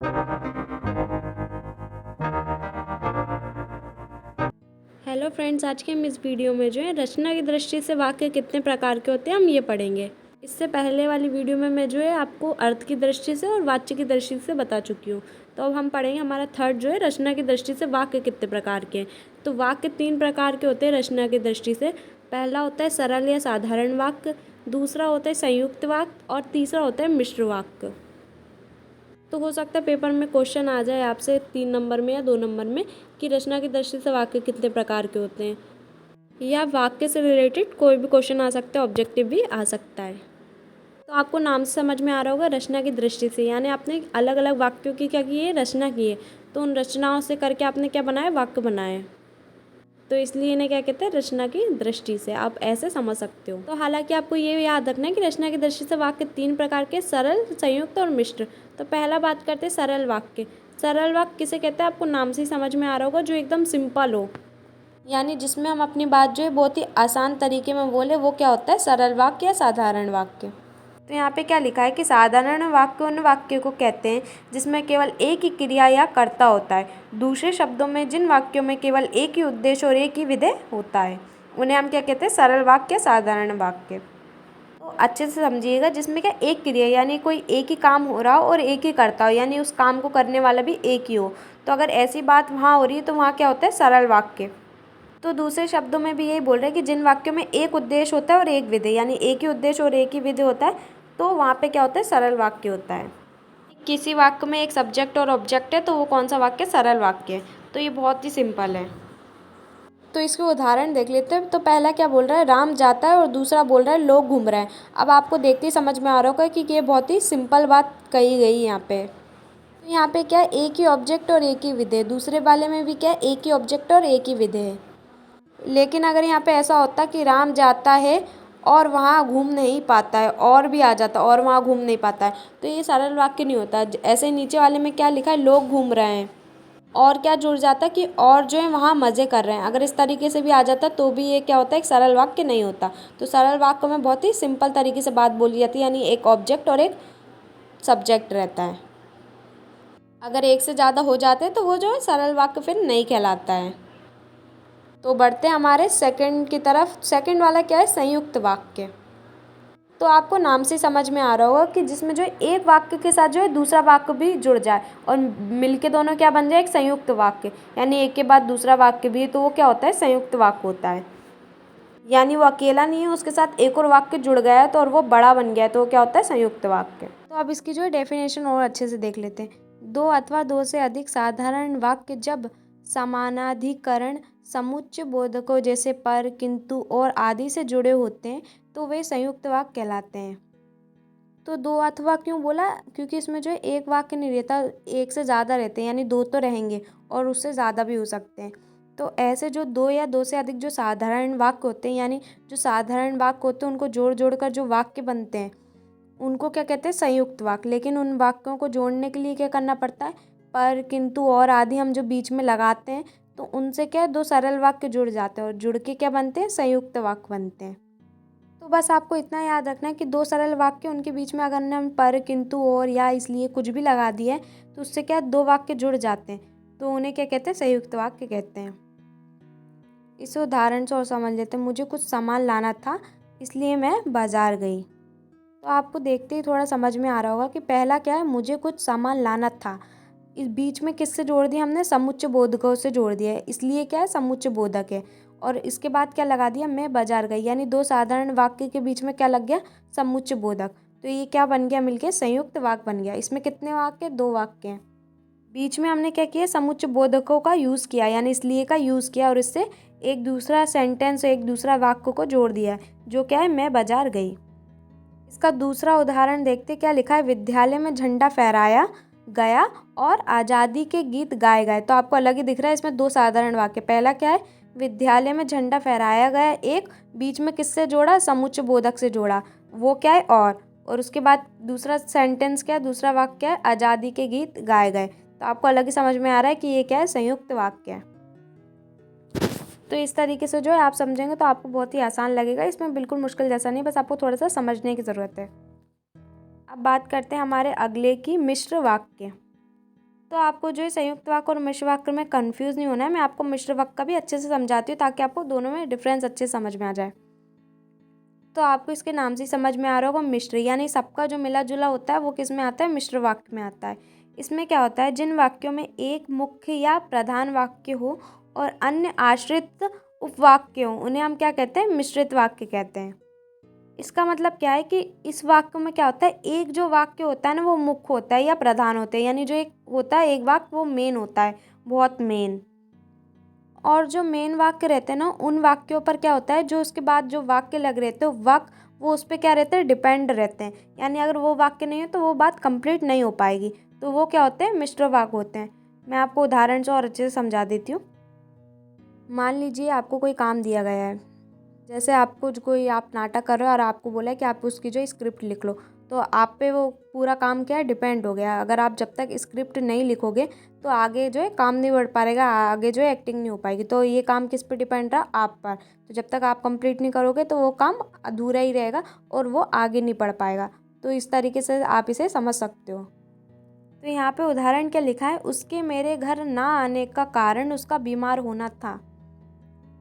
Hello friends, आज के हम इस वीडियो में जो है रचना की दृष्टि से वाक्य कितने प्रकार के होते हैं हम ये पढ़ेंगे। इससे पहले वाली वीडियो में मैं जो है आपको अर्थ की दृष्टि से और वाच्य की दृष्टि से बता चुकी हूँ। तो अब हम पढ़ेंगे हमारा थर्ड जो है रचना की दृष्टि से वाक्य कितने प्रकार के हैं। तो वाक्य 3 प्रकार के होते हैं रचना की दृष्टि से। पहला होता है सरल या साधारण वाक्य, दूसरा होता है संयुक्त वाक्य और तीसरा होता है मिश्र वाक्य। तो हो सकता है पेपर में क्वेश्चन आ जाए आपसे 3 नंबर में या 2 नंबर में कि रचना की दृष्टि से वाक्य कितने प्रकार के होते हैं, या वाक्य से रिलेटेड कोई भी क्वेश्चन आ सकता है, ऑब्जेक्टिव भी आ सकता है। तो आपको नाम से समझ में आ रहा होगा रचना की दृष्टि से, यानी आपने अलग अलग वाक्यों की क्या की है, रचना की है। तो उन रचनाओं से करके आपने क्या बनाया, वाक्य बनाए। तो इसलिए इन्हें क्या कहते हैं, रचना की दृष्टि से। आप ऐसे समझ सकते हो। तो हालांकि आपको ये याद रखना है कि रचना की दृष्टि से वाक्य 3 प्रकार के, सरल, संयुक्त और मिश्र। तो पहला बात करते हैं सरल वाक्य। सरल वाक्य किसे कहते हैं, आपको नाम से ही समझ में आ रहा होगा, जो एकदम सिंपल हो, यानी जिसमें हम अपनी बात जो है बहुत ही आसान तरीके में बोले, वो क्या होता है, सरल वाक्य या साधारण वाक्य। तो यहाँ पे क्या लिखा है कि साधारण वाक्य उन वाक्यों को कहते हैं जिसमें केवल एक ही क्रिया या कर्ता होता है। दूसरे शब्दों में जिन वाक्यों में केवल एक ही उद्देश्य और एक ही विधेय होता है, उन्हें हम क्या कहते हैं, सरल वाक्य, साधारण वाक्य। तो अच्छे से समझिएगा, जिसमें क्या एक क्रिया यानी कोई एक ही काम हो रहा हो और एक ही कर्ता हो, यानी उस काम को करने वाला भी एक ही हो। तो अगर ऐसी बात वहाँ हो रही है तो वहाँ क्या होता है, सरल वाक्य। तो दूसरे शब्दों में भी यही बोल रहे हैं कि जिन वाक्यों में एक उद्देश्य होता है और एक विधेय, यानी एक ही उद्देश्य और एक ही विधेय होता है, तो वहाँ पे क्या होता है, सरल वाक्य होता है। किसी वाक्य में एक सब्जेक्ट और ऑब्जेक्ट है तो वो कौन सा वाक्य, सरल वाक्य है। तो ये बहुत ही सिंपल है। तो इसके उदाहरण देख लेते हैं। तो पहला क्या बोल रहा है, राम जाता है, और दूसरा बोल रहा है लोग घूम रहे हैं। अब आपको देखते ही समझ में आ रहा होगा कि ये बहुत ही सिंपल बात कही गई है यहाँ पे। तो यहाँ पे क्या है, एक ही ऑब्जेक्ट और एक ही विधेय। दूसरे वाले में भी क्या है, एक ही ऑब्जेक्ट और एक ही विधेय है। लेकिन अगर यहाँ पे ऐसा होता कि राम जाता है और वहाँ घूम नहीं पाता है, और भी आ जाता और वहाँ घूम नहीं पाता है, तो ये सरल वाक्य नहीं होता। ऐसे नीचे वाले में क्या लिखा है, लोग घूम रहे हैं, और क्या जुड़ जाता कि और जो है वहाँ मज़े कर रहे हैं। अगर इस तरीके से भी आ जाता तो भी ये क्या होता है, एक सरल वाक्य नहीं होता। तो सरल वाक्य में बहुत ही सिंपल तरीके से बात बोली जाती है, यानी एक ऑब्जेक्ट और एक सब्जेक्ट रहता है। अगर एक से ज़्यादा हो जाते हैं तो वो जो है सरल वाक्य फिर नहीं कहलाता है। तो बढ़ते हैं हमारे सेकंड की तरफ। सेकंड वाला क्या है, संयुक्त वाक्य। तो आपको नाम से समझ में आ रहा होगा कि जिसमें जो है एक वाक्य के साथ जो है दूसरा वाक्य भी जुड़ जाए और मिलके दोनों क्या बन जाए, एक संयुक्त वाक्य। यानी एक के बाद दूसरा वाक्य भी, तो वो क्या होता है, संयुक्त वाक्य होता है। यानी वो अकेला नहीं है, उसके साथ एक और वाक्य जुड़ गया है तो और वो बड़ा बन गया है, तो वो क्या होता है, संयुक्त वाक्य। तो अब इसकी जो है डेफिनेशन और अच्छे से देख लेते हैं। दो अथवा दो से अधिक साधारण वाक्य जब समानाधिकरण समुच्चय बोधकों जैसे पर, किंतु और आदि से जुड़े होते हैं तो वे संयुक्त वाक्य कहलाते हैं। तो दो अथवा क्यों बोला, क्योंकि इसमें जो है एक वाक्य नहीं रहता, एक से ज़्यादा रहते हैं, यानी दो तो रहेंगे और उससे ज़्यादा भी हो सकते हैं। तो ऐसे जो दो या दो से अधिक जो साधारण वाक्य होते हैं, यानी जो साधारण वाक्य होते हैं उनको जोड़ जोड़ कर जो वाक्य बनते हैं, उनको क्या कहते हैं, संयुक्त वाक्य। लेकिन उन वाक्यों को जोड़ने के लिए क्या करना पड़ता है, पर, किंतु और आदि हम जो बीच में लगाते हैं, तो उनसे क्या है, दो सरल वाक्य जुड़ जाते हैं और जुड़ के क्या बनते हैं, संयुक्त वाक्य बनते हैं। तो बस आपको इतना याद रखना है कि दो सरल वाक्य, उनके बीच में अगर हम पर, किंतु और या इसलिए कुछ भी लगा दिए तो उससे क्या दो वाक्य जुड़ जाते हैं, तो उन्हें क्या कहते हैं, संयुक्त वाक्य कहते हैं। इस उदाहरण से और समझ लेते हैं। मुझे कुछ सामान लाना था इसलिए मैं बाजार गई। तो आपको देखते ही थोड़ा समझ में आ रहा होगा कि पहला क्या है, मुझे कुछ सामान लाना था। इस बीच में किससे जोड़ दिया हमने, समुच्चय बोधकों से जोड़ दिया है, इसलिए क्या है, समुच्चय बोधक है। और इसके बाद क्या लगा दिया, मैं बाजार गई, यानी दो साधारण वाक्य के बीच में क्या लग गया, समुच्चय बोधक। तो ये क्या बन गया, मिलके संयुक्त वाक्य बन गया। इसमें कितने वाक्य, दो वाक्य हैं। बीच में हमने क्या किया, समुच्चय बोधकों का यूज़ किया, यानी इसलिए का यूज़ किया, और इससे एक दूसरा सेंटेंस, एक दूसरा वाक्य को जोड़ दिया, जो क्या है, मैं बाजार गई। इसका दूसरा उदाहरण देखते, क्या लिखा है, विद्यालय में झंडा फहराया गया और आज़ादी के गीत गाए गए। तो आपको अलग ही दिख रहा है, इसमें दो साधारण वाक्य। पहला क्या है, विद्यालय में झंडा फहराया गया, एक बीच में किससे जोड़ा, समुच्चय बोधक से जोड़ा, वो क्या है, और उसके बाद दूसरा सेंटेंस क्या है, दूसरा वाक्य क्या है, आज़ादी के गीत गाए गए। तो आपको अलग ही समझ में आ रहा है कि ये क्या है, संयुक्त वाक्य है। तो इस तरीके से जो है आप समझेंगे तो आपको बहुत ही आसान लगेगा। इसमें बिल्कुल मुश्किल जैसा नहीं, बस आपको थोड़ा सा समझने की ज़रूरत है। अब बात करते हैं हमारे अगले की, मिश्र वाक्य। तो आपको जो है संयुक्त वाक्य और मिश्र वाक्य में कंफ्यूज नहीं होना है। मैं आपको मिश्र वाक्य का भी अच्छे से समझाती हूँ ताकि आपको दोनों में डिफरेंस अच्छे से समझ में आ जाए। तो आपको इसके नाम से समझ में आ रहा होगा मिश्र, यानी सबका जो मिला जुला होता है वो किस में आता है, मिश्र वाक्य में आता है। इसमें क्या होता है, जिन वाक्यों में एक मुख्य या प्रधान वाक्य हो और अन्य आश्रित उपवाक्य हो उन्हें हम क्या कहते हैं, मिश्रित वाक्य कहते हैं। इसका मतलब क्या है कि इस वाक्य में क्या होता है, एक जो वाक्य होता है ना वो मुख्य होता है या प्रधान होते हैं, यानी जो एक होता है एक वाक्य वो मेन होता है, बहुत मेन। और जो मेन वाक्य रहते हैं ना उन वाक्यों पर क्या होता है, जो उसके बाद जो वाक्य लग रहते हैं वाक्य वो उस पर क्या रहते हैं, डिपेंड रहते हैं। यानी अगर वो वाक्य नहीं है तो वो बात कंप्लीट नहीं हो पाएगी, तो वो क्या होते हैं, मिश्र वाक्य होते हैं। मैं आपको उदाहरण से और अच्छे से समझा देती हूँ। मान लीजिए आपको कोई काम दिया गया है, जैसे आपको कोई आप नाटक कर रहे हो और आपको बोला है कि आप उसकी जो स्क्रिप्ट लिख लो, तो आप पे वो पूरा काम क्या है, डिपेंड हो गया। अगर आप जब तक स्क्रिप्ट नहीं लिखोगे तो आगे जो है काम नहीं बढ़ पाएगा, आगे जो है एक्टिंग नहीं हो पाएगी। तो ये काम किस पे डिपेंड रहा, आप पर। तो जब तक आप कंप्लीट नहीं करोगे तो वो काम अधूरा ही रहेगा और वो आगे नहीं बढ़ पाएगा। तो इस तरीके से आप इसे समझ सकते हो। तो यहाँ पे उदाहरण क्या लिखा है, उसके मेरे घर ना आने का कारण उसका बीमार होना था।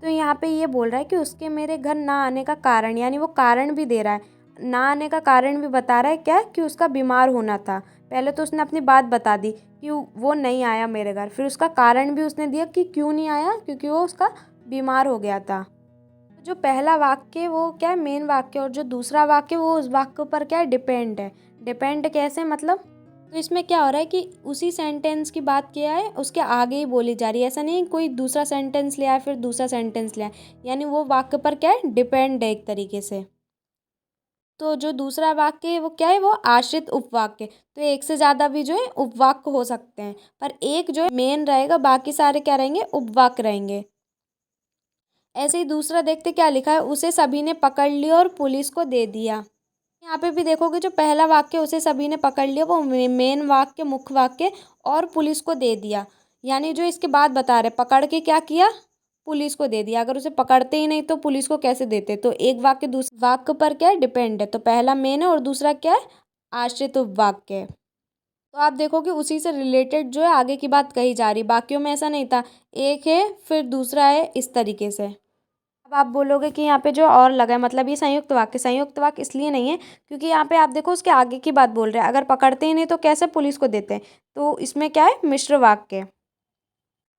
तो यहाँ पे ये बोल रहा है कि उसके मेरे घर ना आने का कारण, यानी वो कारण भी दे रहा है, ना आने का कारण भी बता रहा है क्या, कि उसका बीमार होना था। पहले तो उसने अपनी बात बता दी कि वो नहीं आया मेरे घर, फिर उसका कारण भी उसने दिया कि क्यों नहीं आया, क्योंकि वो उसका बीमार हो गया था। जो पहला वाक्य वो क्या है, मेन वाक्य, और जो दूसरा वाक्य वो उस वाक्य पर क्या है, डिपेंड है। डिपेंड कैसे, मतलब तो इसमें क्या हो रहा है कि उसी सेंटेंस की बात किया है उसके आगे ही बोली जा रही है। ऐसा नहीं कोई दूसरा सेंटेंस ले आए फिर दूसरा सेंटेंस ले आए, यानी वो वाक्य पर क्या है, डिपेंड है एक तरीके से। तो जो दूसरा वाक्य है वो क्या है, वो आश्रित उपवाक्य। तो एक से ज़्यादा भी जो है उपवाक्य हो सकते हैं, पर एक जो है मेन रहेगा, बाकी सारे क्या रहेंगे, उपवाक्य रहेंगे। ऐसे ही दूसरा देखते क्या लिखा है, उसे सभी ने पकड़ लिया और पुलिस को दे दिया। यहाँ पे भी देखोगे जो पहला वाक्य उसे सभी ने पकड़ लिया, वो मेन वाक्य, मुख्य वाक्य, और पुलिस को दे दिया। यानी जो इसके बाद बता रहे, पकड़ के क्या किया, पुलिस को दे दिया। अगर उसे पकड़ते ही नहीं तो पुलिस को कैसे देते। तो एक वाक्य दूसरे वाक्य पर क्या है, डिपेंड है। तो पहला मेन है और दूसरा क्या है, आश्रित उपवाक्य है। तो आप देखोगे उसी से रिलेटेड जो है आगे की बात कही जा रही, बाकियों में ऐसा नहीं था, एक है फिर दूसरा है, इस तरीके से। अब आप बोलोगे कि यहाँ पे जो और लगा है, मतलब ये संयुक्त वाक्य इसलिए नहीं है क्योंकि यहाँ पे आप देखो उसके आगे की बात बोल रहे हैं, अगर पकड़ते ही नहीं तो कैसे पुलिस को देते हैं। तो इसमें क्या है, मिश्र वाक्य,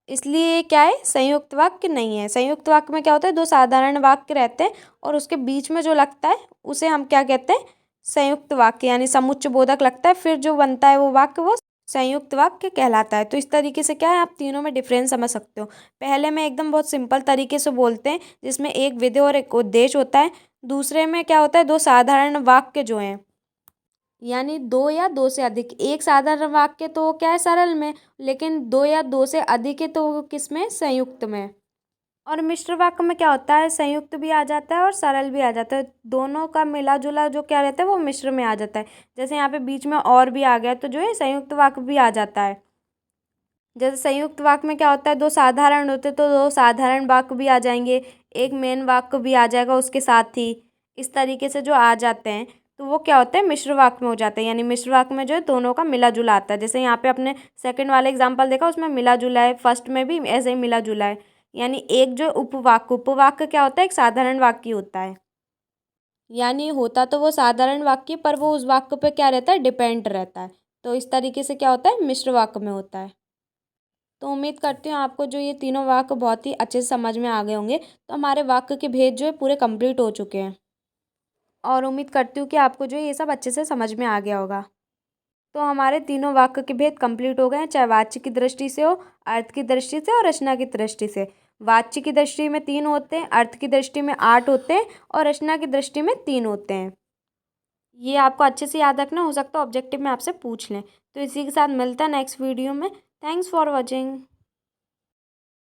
इसलिए क्या है, संयुक्त वाक्य नहीं है। संयुक्त वाक्य में क्या होता है, दो साधारण वाक्य रहते हैं और उसके बीच में जो लगता है उसे हम क्या कहते हैं, संयुक्त वाक्य, यानी समुच्चय बोधक लगता है, फिर जो बनता है वो वाक्य वो संयुक्त वाक्य कहलाता है। तो इस तरीके से क्या है, आप तीनों में डिफरेंस समझ सकते हो। पहले में एकदम बहुत सिंपल तरीके से बोलते हैं जिसमें एक विधेय और एक उद्देश्य होता है। दूसरे में क्या होता है, दो साधारण वाक्य जो हैं, यानी दो या दो से अधिक। एक साधारण वाक्य तो वो क्या है, सरल में, लेकिन दो या दो से अधिक है तो वो किस में, संयुक्त में। और मिश्र वाक्य में क्या होता है, संयुक्त भी आ जाता है और सरल भी आ जाता है, दोनों का मिला जुला जो क्या रहता है वो मिश्र में आ जाता है। जैसे यहाँ पे बीच में और भी आ गया तो जो है संयुक्त वाक्य भी आ जाता है। जैसे संयुक्त वाक्य में क्या होता है, दो साधारण होते तो दो साधारण वाक्य भी आ जाएंगे, एक मेन वाक्य भी आ जाएगा उसके साथ ही। इस तरीके से जो आ जाते हैं तो वो क्या होता है, मिश्र वाक्य में हो जाते हैं। यानी मिश्र वाक्य में जो है दोनों का मिला जुला आता है। जैसे यहाँ पे अपने सेकंड वाले एग्जाम्पल देखा, उसमें मिला जुला है, फर्स्ट में भी ऐसे ही मिला जुला है। यानी एक जो उपवाक्य क्या होता है, एक साधारण वाक्य होता है। यानी होता तो वो साधारण वाक्य पर वो उस वाक्य पे क्या रहता है, डिपेंड रहता है। तो इस तरीके से क्या होता है, मिश्र वाक्य में होता है। तो उम्मीद करती हूँ आपको जो ये तीनों वाक्य बहुत ही अच्छे से समझ में आ गए होंगे। तो हमारे वाक्य के भेद जो है पूरे कंप्लीट हो चुके हैं और उम्मीद करती हूँ कि आपको जो ये सब अच्छे से समझ में आ गया होगा। तो हमारे तीनों वाक्य के भेद कंप्लीट हो गए हैं, चाहे वाच्य की दृष्टि से हो, अर्थ की दृष्टि से और रचना की दृष्टि से। वाच्य की दृष्टि में 3 होते हैं, अर्थ की दृष्टि में 8 होते हैं और रचना की दृष्टि में 3 होते हैं। ये आपको अच्छे से याद रखना, हो सकता है ऑब्जेक्टिव में आपसे पूछ लें। तो इसी के साथ मिलता है नेक्स्ट वीडियो में। Thanks for watching.